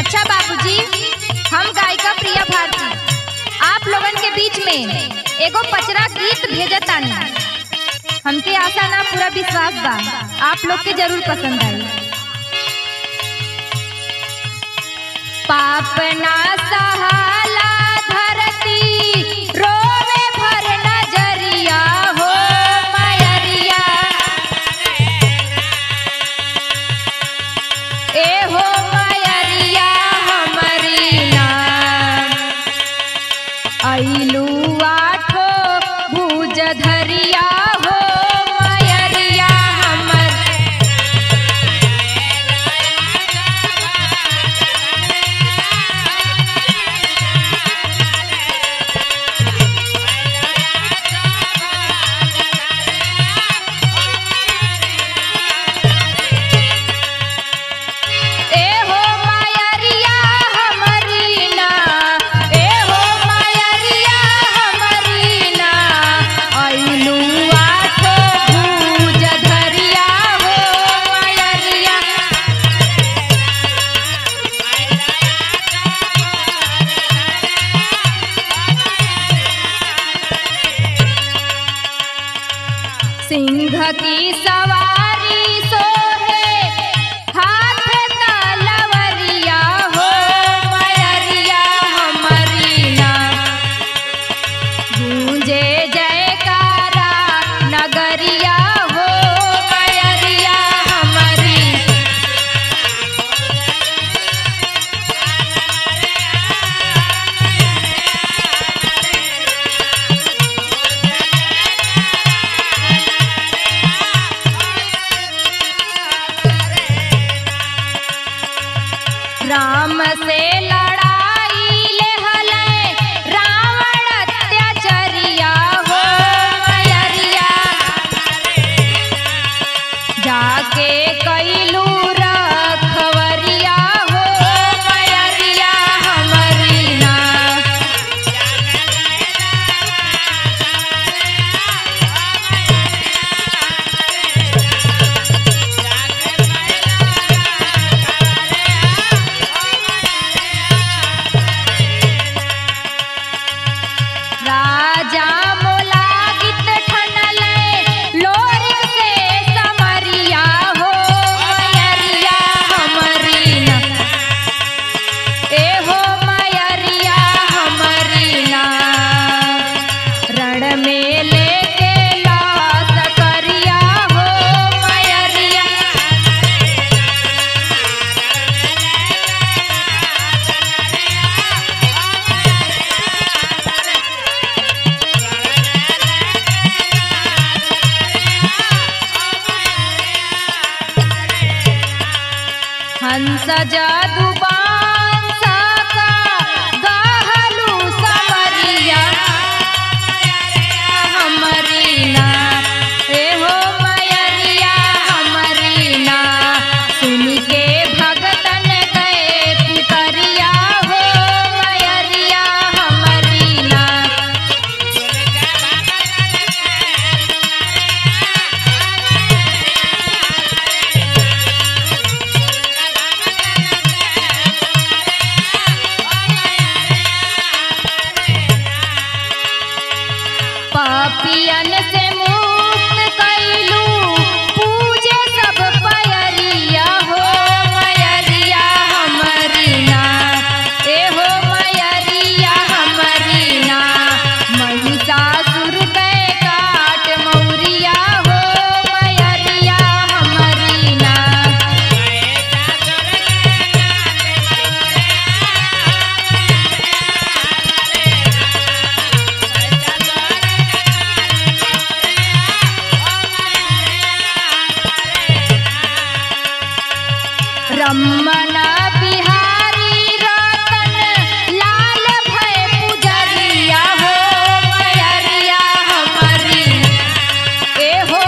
अच्छा बाबूजी, हम गायिका प्रिया भारती आप लोगन के बीच में एगो पचरा गीत भेजतानी। हमके आशा ना पूरा विश्वास बा आप लोग के जरूर पसंद आई। पाप ना सहाला धरती रोवे भर नजरिया हो मयरिया, ए हो मयरिया हमरी ना अइलू आठो भुज धरिया हो मयरिया हमर। सिंह की सवारी सोहे हाथ तलवरिया हो मयरिया हमरी ना गूंजे जयकारा नगरिया हो मयरिया हमरी। राम से लड़ाई लेहले रावण अत्याचरिया हो मयरिया, जाके कैलू रखवरिया हो मयरिया हमरी ना। राजा मोला गीत ठनले लोरिक से समरिया हो मयरिया हमरी ना, ए हो मयरिया हमरी ना रण में लेके लास करिया हो मयरिया। हंस जादू बांस का गहलू समरिया हमरी ना, ए हो मयरिया हमरी ना सुन के भगतन गए पुतरिया हो मयरिया हमरी ना। पापियन से मुक्त कैलू पूजे सब पयरिया हो मयरिया हमरी ना, ए हो मयरिया हमरी ना महिषासुर के काट मौरिया हो मयरिया हमरी ना। रमन बिहारी रतन लाल भय पुजरिया हो मयरिया हमरी, ए हो